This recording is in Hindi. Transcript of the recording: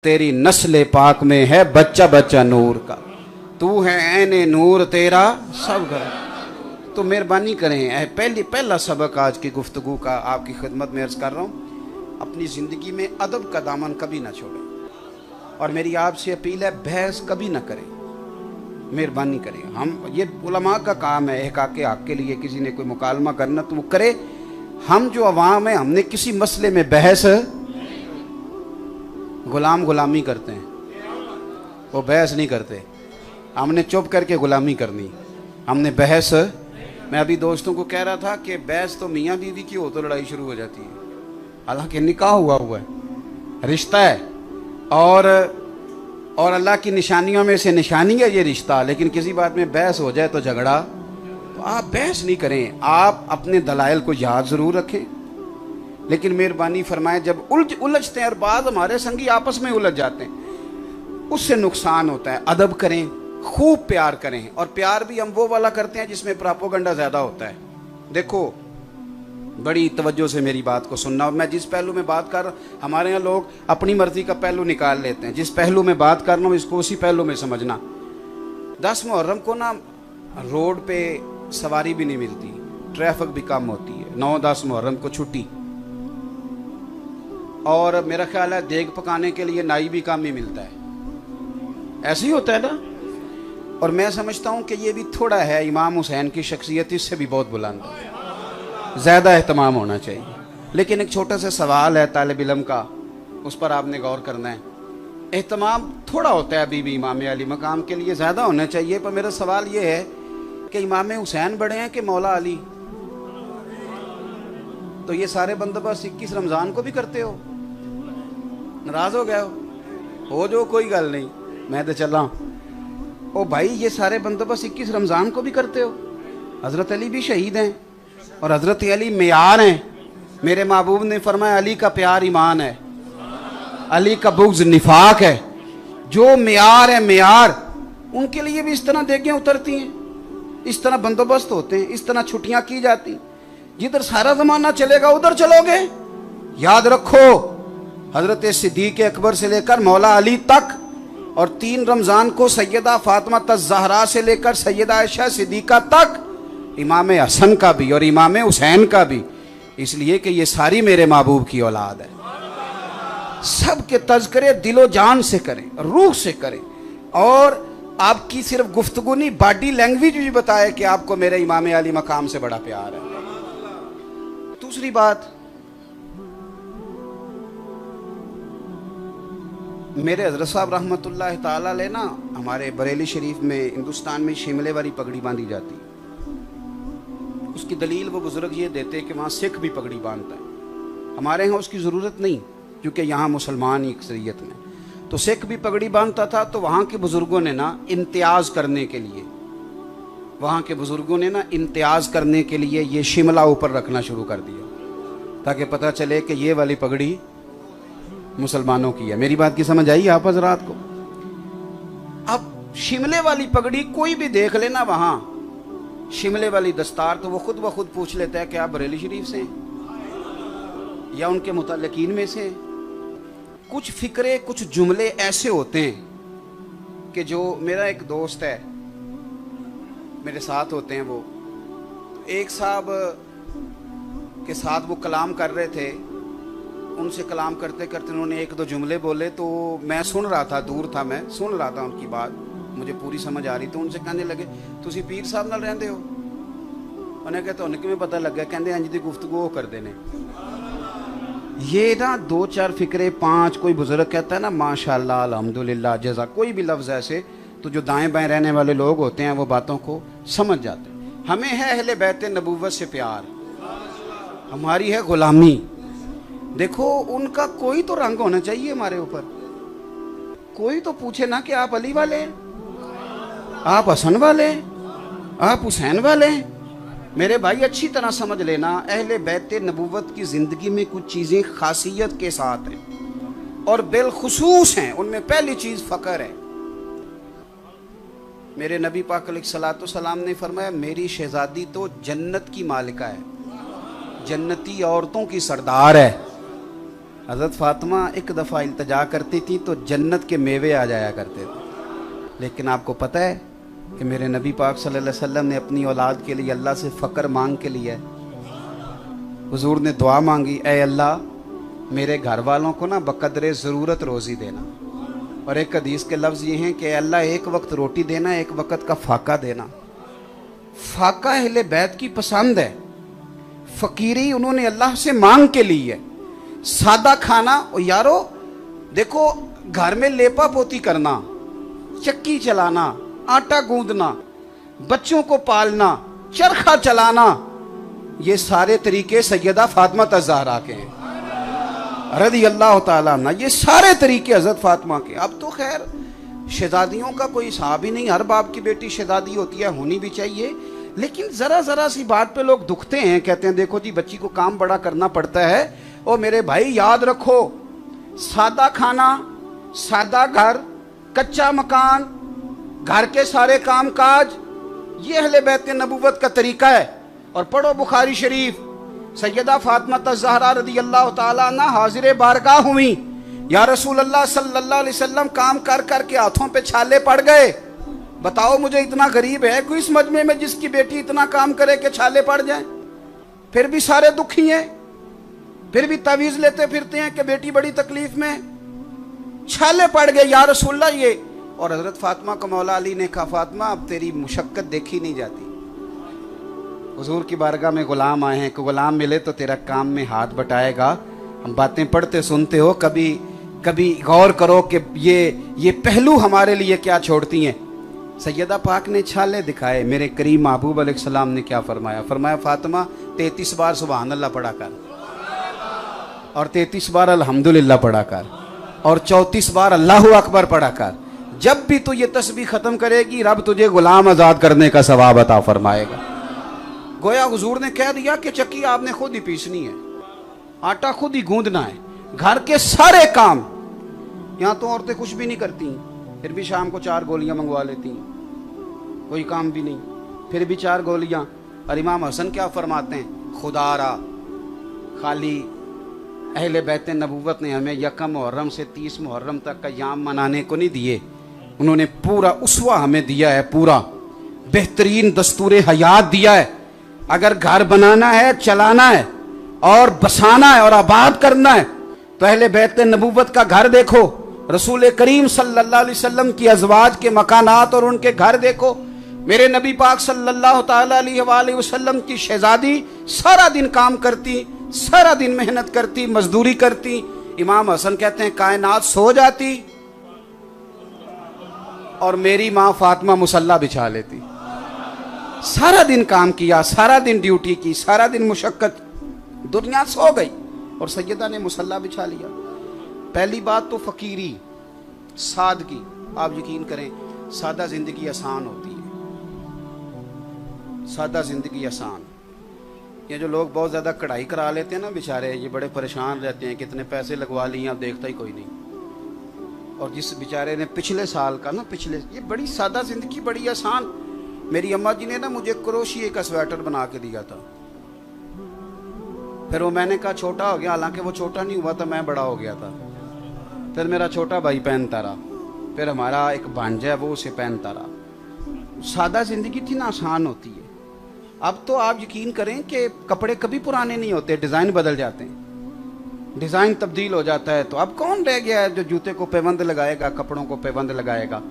तेरी नस्ल पाक में है बच्चा बच्चा नूर का, तू है ऐने नूर तेरा सब घर। तो मेहरबानी करें, पहला सबक आज की गुफ्तगू का आपकी खिदमत में अर्ज कर रहा हूँ, अपनी ज़िंदगी में अदब का दामन कभी ना छोड़ें। और मेरी आपसे अपील है, बहस कभी ना करें, मेहरबानी करें। हम ये उलमा का काम है, एक आके हक के लिए किसी ने कोई मुकालमा करना तो वो करे। हम जो अवाम है, हमने किसी मसले में बहस, गुलामी करते हैं, वो बहस नहीं करते। हमने चुप करके गुलामी करनी, हमने बहस। मैं अभी दोस्तों को कह रहा था कि बहस तो मियाँ बीवी की हो तो लड़ाई शुरू हो जाती है, हालांकि निकाह हुआ है, रिश्ता है, और अल्लाह की निशानियों में से निशानी है ये रिश्ता। लेकिन किसी बात में बहस हो जाए तो झगड़ा, तो आप बहस नहीं करें। आप अपने दलाइल को याद ज़रूर रखें, लेकिन मेहरबानी फरमाएं जब उलझते हैं, और बाद हमारे संगी आपस में उलझ जाते हैं, उससे नुकसान होता है। अदब करें, खूब प्यार करें, और प्यार भी हम वो वाला करते हैं जिसमें प्रोपेगेंडा ज़्यादा होता है। देखो, बड़ी तवज्जो से मेरी बात को सुनना। और मैं जिस पहलू में बात कर रहा हूँ, हमारे यहाँ लोग अपनी मर्जी का पहलू निकाल लेते हैं। जिस पहलू में बात कर रहा हूँ इसको उसी पहलू में समझना। 10 मुहर्रम को ना रोड पे सवारी भी नहीं मिलती, ट्रैफिक भी कम होती है। 9-10 मुहर्रम को छुट्टी, और मेरा ख्याल है देग पकाने के लिए नाई भी कम ही मिलता है, ऐसे ही होता है ना। और मैं समझता हूँ कि ये भी थोड़ा है, इमाम हुसैन की शख्सियत इससे भी बहुत बुलंद है, ज़्यादा एहतमाम होना चाहिए। लेकिन एक छोटा सा सवाल है तालिब इल्म का, उस पर आपने गौर करना है। एहतमाम थोड़ा होता है अभी भी इमाम अली मकाम के लिए, ज़्यादा होना चाहिए। पर मेरा सवाल ये है कि इमाम हुसैन बड़े हैं कि मौला अली? तो ये सारे बंदोबस्त 21 रमज़ान को भी करते हो? नाराज हो गया हो जो, कोई गल नहीं, मैं तो चला। ओ भाई, ये सारे बंदोबस्त 21 रमज़ान को भी करते हो? हज़रत अली भी शहीद हैं, और हज़रत अली मेयार हैं। मेरे महबूब ने फरमाया, अली का प्यार ईमान है, अली का बुग़्ज़ निफाक है। जो मेयार है, मेयार, उनके लिए भी इस तरह देखें उतरती हैं, इस तरह बंदोबस्त होते हैं, इस तरह छुट्टियां की जाती। जिधर सारा ज़माना चलेगा उधर चलोगे। याद रखो, हज़रत सिद्दीक़ अकबर से लेकर मौला अली तक, और 3 रमज़ान को सैयदा फातिमा ज़हरा से लेकर सैयदा आयशा सिद्दीक़ा तक, इमाम हसन का भी और इमाम हुसैन का भी, इसलिए कि ये सारी मेरे महबूब की औलाद है। सब के तज़किरे दिलो जान से करें, रूह से करें, और आपकी सिर्फ गुफ्तगू नहीं, बॉडी लैंग्वेज भी बताए कि आपको मेरे इमाम अली मकाम से बड़ा प्यार है। दूसरी बात, मेरे हज़रत साहब रहमतुल्लाह ताला अलैह ना, हमारे बरेली शरीफ में, हिंदुस्तान में शिमले वाली पगड़ी बांधी जाती है। उसकी दलील वो बुजुर्ग ये देते कि वहाँ सिख भी पगड़ी बांधता है, हमारे यहाँ उसकी ज़रूरत नहीं, क्योंकि यहाँ मुसलमान ही अक्सरियत में। तो सिख भी पगड़ी बांधता था, तो वहाँ के बुजुर्गों ने ना इम्तियाज़ करने के लिए, वहाँ के बुजुर्गों ने ना इम्तियाज़ करने के लिए ये शिमला ऊपर रखना शुरू कर दिया, ताकि पता चले कि ये वाली पगड़ी मुसलमानों की है। मेरी बात की समझ आई आप हज़रात को? अब शिमले वाली पगड़ी कोई भी देख लेना वहाँ, शिमले वाली दस्तार, तो वो खुद ब खुद पूछ लेता है कि आप बरेली शरीफ से हैं या उनके मुतल्लिकीन में से। कुछ फिक्रे, कुछ जुमले ऐसे होते हैं कि जो, मेरा एक दोस्त है, मेरे साथ होते हैं वो, एक साहब के साथ वो कलाम कर रहे थे, उनसे कलाम करते करते उन्होंने 1-2 जुमले बोले, तो मैं सुन रहा था, दूर था, मैं सुन रहा था उनकी बात, मुझे पूरी समझ आ रही। तो उनसे कहने लगे, तुसी पीर साहब नाल रहंदे हो? उन्हें कहते उन्हें किवें पता लग गया? कहते इंज दी गुफ्तगू वो करते ने। ये ना 2-4 फिक्रे, 5, कोई बुजुर्ग कहता है ना माशाल्लाह, अल्हम्दुलिल्लाह, जज़ा, कोई भी लफ्ज़ ऐसे, तो जो दाएं बाएं रहने वाले लोग होते हैं वो बातों को समझ जाते हैं। हमें है अहले बैत नबूवत से प्यार, हमारी है गुलामी। देखो, उनका कोई तो रंग होना चाहिए हमारे ऊपर, कोई तो पूछे ना कि आप अली वाले हैं, आप हसन वाले हैं, आप हुसैन वाले हैं। मेरे भाई अच्छी तरह समझ लेना, अहले बैत नबूवत की ज़िंदगी में कुछ चीज़ें खासियत के साथ हैं और बिलखुसूस हैं। उनमें पहली चीज़ फ़क्र है। मेरे नबी पाक अलैहिस्सलाम ने फरमाया, मेरी शहज़ादी तो जन्नत की मालिका है, जन्नती औरतों की सरदार है। हज़रत फातिमा एक दफ़ा इल्तिजा करती थी तो जन्नत के मेवे आ जाया करते थे। लेकिन आपको पता है कि मेरे नबी पाक सल्लल्लाहु अलैहि वसल्लम ने अपनी औलाद के लिए अल्लाह से फ़क्र मांग के लिया है। हुजूर ने दुआ मांगी, ऐ अल्लाह मेरे घर वालों को ना बकदरे ज़रूरत रोज़ी देना। और एक हदीस के लफ्ज़ ये हैं कि अल्लाह एक वक्त रोटी देना, एक वक्त का फाका देना। फाका अहले बैत की पसंद है, फ़कीरी उन्होंने अल्लाह से मांग के ली है। सादा खाना, और यारो देखो घर में लेपा पोती करना, चक्की चलाना, आटा गूंदना, बच्चों को पालना, चरखा चलाना, ये सारे तरीके सैयदा फातिमा ज़हरा के हैं रज़ी अल्लाह ताला अन्हा। ये सारे तरीके हज़रत फातिमा के। अब तो खैर शहजादियों का कोई हिसाब ही नहीं, हर बाप की बेटी शहजादी होती है, होनी भी चाहिए। लेकिन ज़रा ज़रा सी बात पे लोग दुखते हैं, कहते हैं देखो जी बच्ची को काम बड़ा करना पड़ता है। और मेरे भाई याद रखो, सादा खाना, सादा घर, कच्चा मकान, घर के सारे काम काज, ये अहले बैत नबूवत का तरीका है। और पढ़ो बुखारी शरीफ, सैयदा फातिमा ज़हरा रज़ी अल्लाह ताला अन्हा हाजिर बारगाह हुई, या रसूल अल्लाह सल्लल्लाहु अलैहि वसल्लम काम कर कर के हाथों पे छाले पड़ गए। बताओ मुझे इतना गरीब है कोई इस मजमे में जिसकी बेटी इतना काम करे कि छाले पड़ जाए? फिर भी सारे दुखी हैं, फिर भी तावीज़ लेते फिरते हैं कि बेटी बड़ी तकलीफ में, छाले पड़ गए या रसूलल्लाह ये। और हज़रत फातिमा को मौला अली ने कहा, फातिमा अब तेरी मुशक्कत देखी नहीं जाती। हुजूर की बारगाह में गुलाम आए हैं, कि गुलाम मिले तो तेरा काम में हाथ बटाएगा। हम बातें पढ़ते सुनते हो, कभी कभी गौर करो कि ये पहलू हमारे लिए क्या छोड़ती हैं। सैयदा पाक ने छाले दिखाए। मेरे करीम महबूब अलैहिस्सलाम ने क्या फरमाया? फरमाया फातिमा 33 बार सुबहान अल्लाह पढ़ा कर, और 33 बार अल्हम्दुलिल्लाह पढ़ा कर, और 34 बार अल्लाहु अकबर पढ़ा कर। जब भी तू ये तस्बीह खत्म करेगी रब तुझे गुलाम आजाद करने का सवाब अता फरमाएगा। गोया हुजूर ने कह दिया कि चक्की आपने खुद ही पीसनी है, आटा खुद ही गूंदना है, घर के सारे काम। यहाँ तो औरतें कुछ भी नहीं करती, फिर भी शाम को 4 गोलियां मंगवा लेती हैं, कोई काम भी नहीं, फिर भी 4 गोलियां। और इमाम हसन क्या फरमाते हैं, खुदारा खाली अहले बैत नबूवत ने हमें यकम मुहर्रम से 30 मुहर्रम तक का याम मनाने को नहीं दिए, उन्होंने पूरा उसवा हमें दिया है, पूरा बेहतरीन दस्तूर हयात दिया है। अगर घर बनाना है, चलाना है और बसाना है और आबाद करना है तो अहले बैत नबूवत का घर देखो, रसूल करीम सल्लल्लाहु अलैहि वसल्लम की अज़वाज के मकानात और उनके घर देखो। मेरे नबी पाक सल्लल्लाहु ताला अलैहि वसल्लम की शहजादी सारा दिन काम करती, सारा दिन मेहनत करती, मजदूरी करती। इमाम हसन कहते हैं कायनात सो जाती और मेरी माँ फातिमा मुसल्ला बिछा लेती। सारा दिन काम किया, सारा दिन ड्यूटी की, सारा दिन मुशक्कत, दुनिया सो गई और सैयदा ने मुसल्ला बिछा लिया। पहली बात तो फकीरी, सादगी। आप यकीन करें सादा जिंदगी आसान होती है, सादा जिंदगी आसान। ये जो लोग बहुत ज़्यादा कढ़ाई करा लेते हैं ना बेचारे, ये बड़े परेशान रहते हैं, कितने पैसे लगवा लिए, अब देखता ही कोई नहीं। और जिस बेचारे ने पिछले साल का ना, ये बड़ी सादा जिंदगी, बड़ी आसान। मेरी अम्मा जी ने ना मुझे क्रोशिये का स्वेटर बना के दिया था, फिर वो मैंने कहा छोटा हो गया, हालांकि वो छोटा नहीं हुआ था, मैं बड़ा हो गया था। फिर मेरा छोटा भाई पहनता रहा, फिर हमारा एक भांजा है वो उसे पहनता रहा। सादा जिंदगी थी ना, आसान होती है। अब तो आप यकीन करें कि कपड़े कभी पुराने नहीं होते, डिज़ाइन बदल जाते हैं, डिज़ाइन तब्दील हो जाता है। तो अब कौन रह गया है जो जूते को पैबंद लगाएगा, कपड़ों को पैबंद लगाएगा?